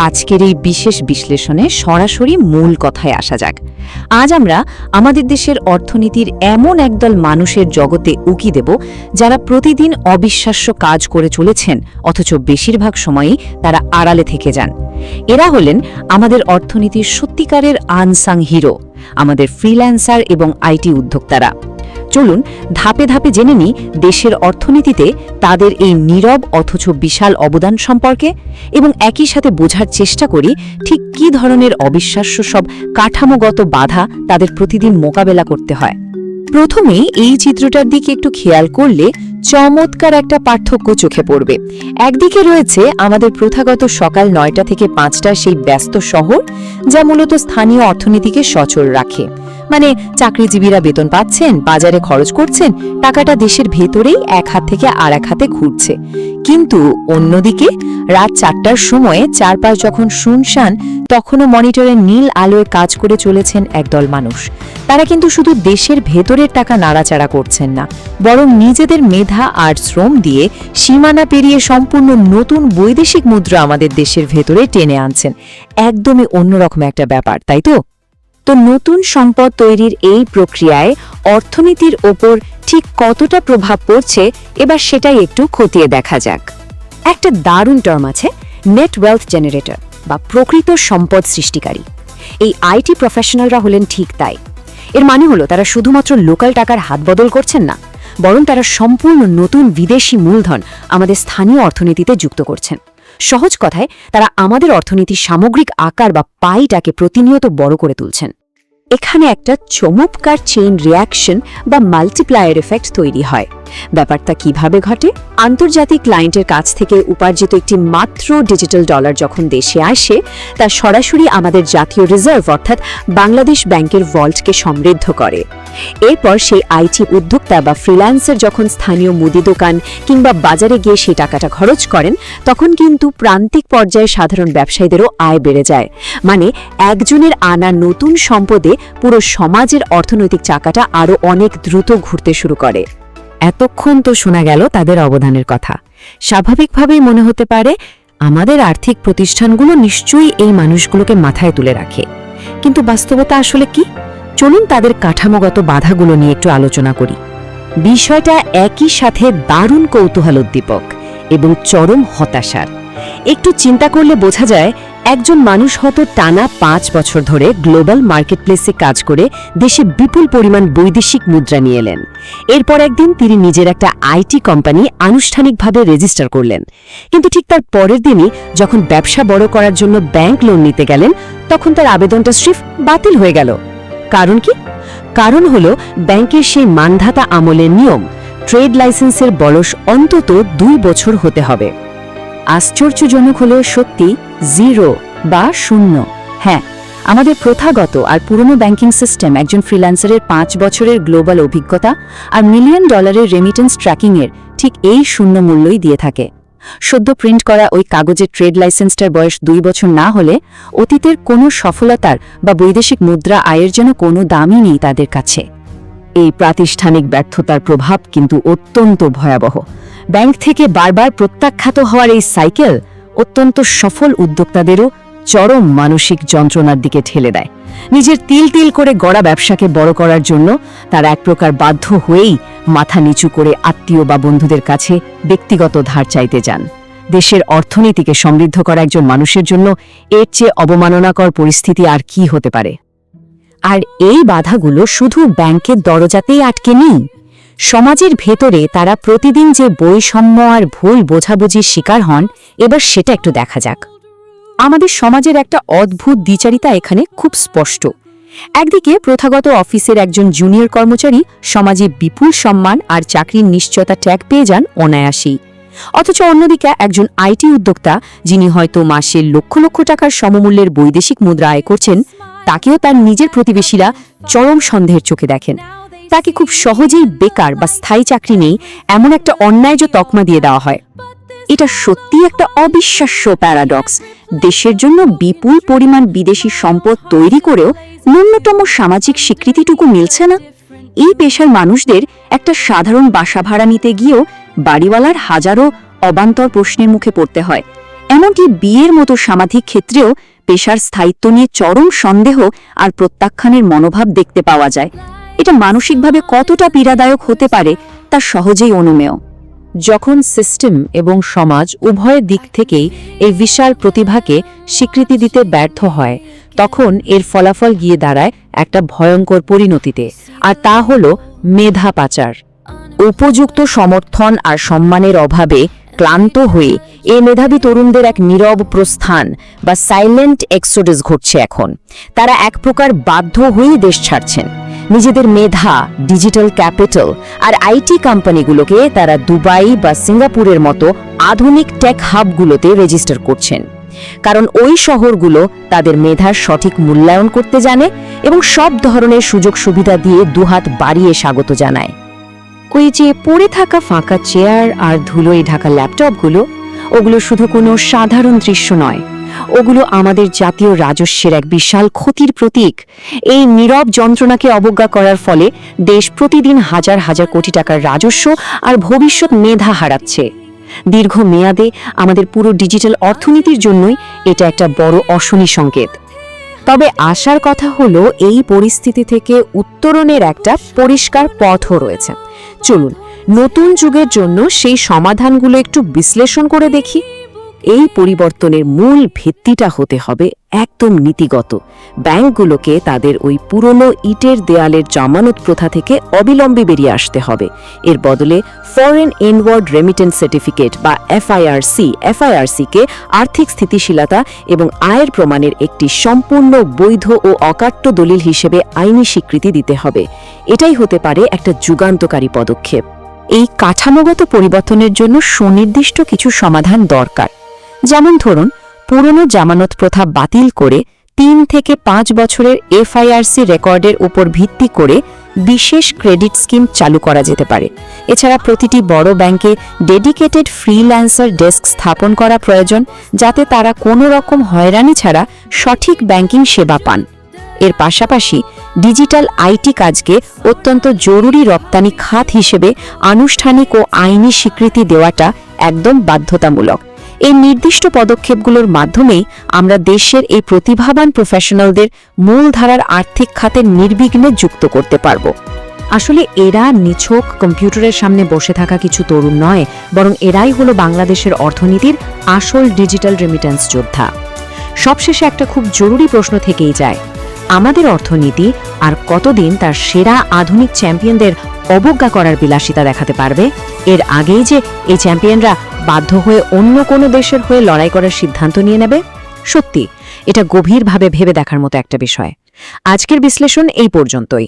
আজকের এই বিশেষ বিশ্লেষণে সরাসরি মূল কথায় আসা যাক। আজ আমরা আমাদের দেশের অর্থনীতির এমন একদল মানুষের জগতে উকি দেব যারা প্রতিদিন অবিশ্বাস্য কাজ করে চলেছেন, অথচ বেশিরভাগ সময়ই তারা আড়ালে থেকে যান। এরা হলেন আমাদের অর্থনীতির সত্যিকারের আনসাং হিরো, আমাদের ফ্রিল্যান্সার এবং আইটি উদ্যোক্তারা। চলুন ধাপে ধাপে জেনে নিই দেশের অর্থনীতিতে তাদের এই নীরব অথচ বিশাল অবদান সম্পর্কে, এবং একই সাথে বোঝার চেষ্টা করি ঠিক কী ধরনের অবিশ্বাস্য সব কাঠামোগত বাধা তাদের প্রতিদিন মোকাবেলা করতে হয়। প্রথমেই এই চিত্রটার দিকে একটু খেয়াল করলে চমৎকার একটা পার্থক্য চোখে পড়বে। একদিকে রয়েছে আমাদের প্রথাগত সকাল ৯টা থেকে ৫টার সেই ব্যস্ত শহর, যা মূলত স্থানীয় অর্থনীতিকে সচল রাখে। মানে চাকরিজীবীরা বেতন পাচ্ছেন, বাজারে খরচ করছেন, টাকাটা দেশের ভেতরেই এক হাত থেকে আর এক হাতে ঘুরছে। কিন্তু অন্যদিকে রাত ৪টার সময়ে চারপাশ যখন শুনশান, তখনও মনিটরের নীল আলোয় কাজ করে চলেছেন একদল মানুষ। তারা কিন্তু শুধু দেশের ভেতরের টাকা নাড়াচাড়া করছেন না, বরং নিজেদের মেধা আর শ্রম দিয়ে সীমানা পেরিয়ে সম্পূর্ণ নতুন বৈদেশিক মুদ্রা আমাদের দেশের ভেতরে টেনে আনছেন। একদমই অন্যরকম একটা ব্যাপার, তাই তো? তো নতুন সম্পদ তৈরির এই প্রক্রিয়ায় অর্থনীতির ওপর ঠিক কতটা প্রভাব পড়ছে, এবার সেটাই একটু খতিয়ে দেখা যাক। একটা দারুণ টার্ম আছে, নেট ওয়েলথ জেনারেটর বা প্রকৃত সম্পদ সৃষ্টিকারী। এই আইটি প্রফেশনালরা হলেন ঠিক তাই। এর মানে হলো তারা শুধুমাত্র লোকাল টাকার হাত বদল করছেন না, বরং তারা সম্পূর্ণ নতুন বিদেশি মূলধন আমাদের স্থানীয় অর্থনীতিতে যুক্ত করছেন। সহজ কথায় তারা আমাদের অর্থনীতির সামগ্রিক আকার বা পাইটাকে প্রতিনিয়ত বড় করে তুলছেন। এখানে একটা চমৎকার চেইন রিয়াকশন বা মাল্টিপ্লায়ার এফেক্ট তৈরি হয়। ব্যাপারটা কিভাবে ঘটে? আন্তর্জাতিক ক্লায়েন্টের কাছ থেকে উপার্জিত একটি মাত্র ডিজিটাল ডলার যখন দেশে আসে, তা সরাসরি আমাদের জাতীয় রিজার্ভ অর্থাৎ বাংলাদেশ ব্যাংকের ভল্টকে সমৃদ্ধ করে। এরপর সেই আইটি উদ্যোক্তা বা ফ্রিল্যান্সার যখন স্থানীয় মুদি দোকান কিংবা বাজারে গিয়ে সেই টাকাটা খরচ করেন, তখন কিন্তু প্রান্তিক পর্যায়ে সাধারণ ব্যবসায়ীদেরও আয় বেড়ে যায়। মানে একজনের আনা নতুন সম্পদে পুরো সমাজের অর্থনৈতিক চাকাটা আরও অনেক দ্রুত ঘুরতে শুরু করে। এতক্ষণ তো শোনা গেল তাদের অবদানের কথা। স্বাভাবিকভাবেই মনে হতে পারে আমাদের আর্থিক প্রতিষ্ঠানগুলো নিশ্চয়ই এই মানুষগুলোকে মাথায় তুলে রাখে। কিন্তু বাস্তবতা আসলে কি? চলুন তাদের কাঠামোগত বাধাগুলো নিয়ে একটু আলোচনা করি। বিষয়টা একই সাথে দারুণ কৌতূহলোদ্দীপক এবং চরম হতাশার। একটু চিন্তা করলে বোঝা যায়, একজন মানুষ হয়তো টানা ৫ বছর ধরে গ্লোবাল মার্কেটপ্লেসে কাজ করে দেশে বিপুল পরিমাণ বৈদেশিক মুদ্রা নিয়ে এলেন। এরপর একদিন তিনি নিজের একটা আইটি কোম্পানি আনুষ্ঠানিকভাবে রেজিস্টার করলেন। কিন্তু ঠিক তার পরের দিনই যখন ব্যবসা বড় করার জন্য ব্যাংক লোন নিতে গেলেন, তখন তার আবেদনটা স্রেফ বাতিল হয়ে গেল। কারণ কি? কারণ হলো ব্যাংকের সেই মানধাতা আমলের নিয়ম, ট্রেড লাইসেন্সের বয়স অন্তত ২ বছর হতে হবে। আশ্চর্যজনক হলেও সত্যি, 0 বা 0। হ্যাঁ, আমাদের প্রথাগত আর পুরনো ব্যাংকিং সিস্টেম একজন ফ্রিল্যান্সারের ৫ বছরের গ্লোবাল অভিজ্ঞতা আর মিলিয়ন ডলারের রেমিটেন্স ট্র্যাকিংয়ের ঠিক এই শূন্য মূল্যই দিয়ে থাকে। সদ্য প্রিন্ট করা ওই কাগজের ট্রেড লাইসেন্সটার বয়স ২ বছর না হলে অতীতের কোনো সফলতার বা বৈদেশিক মুদ্রা আয়ের জন্য কোনো দামই নেই তাদের কাছে। এই প্রাতিষ্ঠানিক ব্যর্থতার প্রভাব কিন্তু অত্যন্ত ভয়াবহ। ব্যাংক থেকে বারবার প্রত্যাখ্যাত হওয়ার এই সাইকেল অত্যন্ত সফল উদ্যোক্তাদেরও চরম মানসিক যন্ত্রণার দিকে ঠেলে দেয়। নিজের তিল তিল করে গড়া ব্যবসাকে বড় করার জন্য তারা এক প্রকার বাধ্য হয়েই মাথা নিচু করে আত্মীয় বা বন্ধুদের কাছে ব্যক্তিগত ধার চাইতে যান। দেশের অর্থনীতিকে সমৃদ্ধ করা একজন মানুষের জন্য এর চেয়ে অবমাননাকর পরিস্থিতি আর কি হতে পারে? আর এই বাধাগুলো শুধু ব্যাংকের দরজাতেই আটকে নেই। সমাজের ভেতরে তারা প্রতিদিন যে বৈষম্য আর ভুল বোঝাবুঝির শিকার হন, এবার সেটা একটু দেখা যাক। আমাদের সমাজের একটা অদ্ভুত দ্বিচারিতা এখানে খুব স্পষ্ট। একদিকে প্রথাগত অফিসের একজন জুনিয়র কর্মচারী সমাজে বিপুল সম্মান আর চাকরির নিশ্চয়তা ট্যাগ পেয়ে যান অনায়াসেই, অথচ অন্যদিকে একজন আইটি উদ্যোক্তা যিনি হয়তো মাসে লক্ষ লক্ষ টাকার সমমূল্যের বৈদেশিক মুদ্রা আয় করছেন, তাকেও তার নিজের প্রতিবেশীরা চরম সন্দেহের চোখে দেখেন। তাকে খুব সহজেই বেকার বা স্থায়ী চাকরি নেই এমন একটা অন্যায্য তকমা দিয়ে দেওয়া হয়। এটা সত্যিই একটা অবিশ্বাস্য প্যারাডক্স। দেশের জন্য বিপুল পরিমাণ বিদেশি সম্পদ তৈরি করেও ন্যূনতম সামাজিক স্বীকৃতিটুকু মিলছে না। এই পেশার মানুষদের একটা সাধারণ বাসা ভাড়া নিতে গিয়েও বাড়িওয়ালার হাজারো অবান্তর প্রশ্নের মুখে পড়তে হয়। এমনকি বিয়ের মতো সামাজিক ক্ষেত্রেও পেশার স্থায়িত্ব নিয়ে চরম সন্দেহ আর প্রত্যাখ্যানের মনোভাব দেখতে পাওয়া যায়। এটা মানসিকভাবে কতটা পীড়াদায়ক হতে পারে তা সহজেই অনুমেয়। যখন সিস্টেম এবং সমাজ উভয় দিক থেকেই এই বিশাল প্রতিভাকে স্বীকৃতি দিতে ব্যর্থ হয়, তখন এর ফলাফল গিয়ে দাঁড়ায় একটা ভয়ঙ্কর পরিণতিতে, আর তা হল মেধা পাচার। উপযুক্ত সমর্থন আর সম্মানের অভাবে ক্লান্ত হয়ে এই মেধাবী তরুণদের এক নীরব প্রস্থান বা সাইলেন্ট এক্সোডাস ঘটছে এখন। তারা এক প্রকার বাধ্য হয়েই দেশ ছাড়ছেন। নিজেদের মেধা, ডিজিটাল ক্যাপিটাল আর আইটি কোম্পানিগুলোকে তারা দুবাই বা সিঙ্গাপুরের মতো আধুনিক টেক হাবগুলোতে রেজিস্টার করছেন, কারণ ওই শহরগুলো তাদের মেধার সঠিক মূল্যায়ন করতে জানে এবং সব ধরনের সুযোগ সুবিধা দিয়ে দুহাত বাড়িয়ে স্বাগত জানায়। ওই যে পড়ে থাকা ফাঁকা চেয়ার আর ধুলোয় ঢাকা ল্যাপটপগুলো, ওগুলো শুধু কোনো সাধারণ দৃশ্য নয়, ওগুলো আমাদের জাতীয় রাজস্বের এক বিশাল ক্ষতির প্রতীক। এই নীরব যন্ত্রণাকে অবজ্ঞা করার ফলে দেশ প্রতিদিন হাজার হাজার কোটি টাকার রাজস্ব আর ভবিষ্যৎ মেধা হারাচ্ছে। দীর্ঘ মেয়াদে আমাদের পুরো ডিজিটাল অর্থনীতির জন্যই এটা একটা বড় অশনি সংকেত। তবে আশার কথা হলো, এই পরিস্থিতি থেকে উত্তরণের একটা পরিষ্কার পথও রয়েছে। চলুন নতুন যুগের জন্য সেই সমাধানগুলো একটু বিশ্লেষণ করে দেখি। এই পরিবর্তনের মূল ভিত্তিটা হতে হবে একদম নীতিগত। ব্যাংকগুলোকে তাদের ওই পুরনো ইটের দেয়ালের জামানত প্রথা থেকে অবিলম্বে বেরিয়ে আসতে হবে। এর বদলে ফরেন ইনওয়ার্ড রেমিটেন্স সার্টিফিকেট বা এফআইআরসি-কে আর্থিক স্থিতিশীলতা এবং আয়ের প্রমাণের একটি সম্পূর্ণ বৈধ ও অকাট্য দলিল হিসেবে আইনি স্বীকৃতি দিতে হবে। এটাই হতে পারে একটা যুগান্তকারী পদক্ষেপ। এই কাঠামোগত পরিবর্তনের জন্য সুনির্দিষ্ট কিছু সমাধান দরকার। যেমন ধরুন, পুরনো জামানত প্রথা বাতিল করে 3 থেকে 5 বছরের এফআইআরসি রেকর্ডের উপর ভিত্তি করে বিশেষ ক্রেডিট স্কিম চালু করা যেতে পারে। এছাড়া প্রতিটি বড় ব্যাংকে ডেডিকেটেড ফ্রিল্যান্সার ডেস্ক স্থাপন করা প্রয়োজন, যাতে তারা কোনো রকম হয়রানি ছাড়া সঠিক ব্যাংকিং সেবা পান। এর পাশাপাশি ডিজিটাল আইটি কাজকে অত্যন্ত জরুরি রপ্তানি খাত হিসেবে আনুষ্ঠানিক ও আইনি স্বীকৃতি দেওয়াটা একদম বাধ্যতামূলক। এই নির্দিষ্ট পদক্ষেপগুলোর মাধ্যমেই আমরা দেশের এই প্রতিভাবান প্রফেশনালদের মূলধারার আর্থিক খাতে নির্বিঘ্নে যুক্ত করতে পারব। আসলে এরা নিছক কম্পিউটারের সামনে বসে থাকা কিছু তরুণ নয়, বরং এরাই হলো বাংলাদেশের অর্থনীতির আসল ডিজিটাল রেমিটেন্স যোদ্ধা। সবশেষে একটা খুব জরুরি প্রশ্ন থেকেই যায়, আমাদের অর্থনীতি আর কতদিন তার সেরা আধুনিক চ্যাম্পিয়নদের অবজ্ঞা করার বিলাসিতা দেখাতে পারবে? এর আগেই যে এই চ্যাম্পিয়নরা বাধ্য হয়ে অন্য কোনো দেশের হয়ে লড়াই করার সিদ্ধান্ত নিয়ে নেবে? সত্যি এটা গভীরভাবে ভেবে দেখার মতো একটা বিষয়। আজকের বিশ্লেষণ এই পর্যন্তই।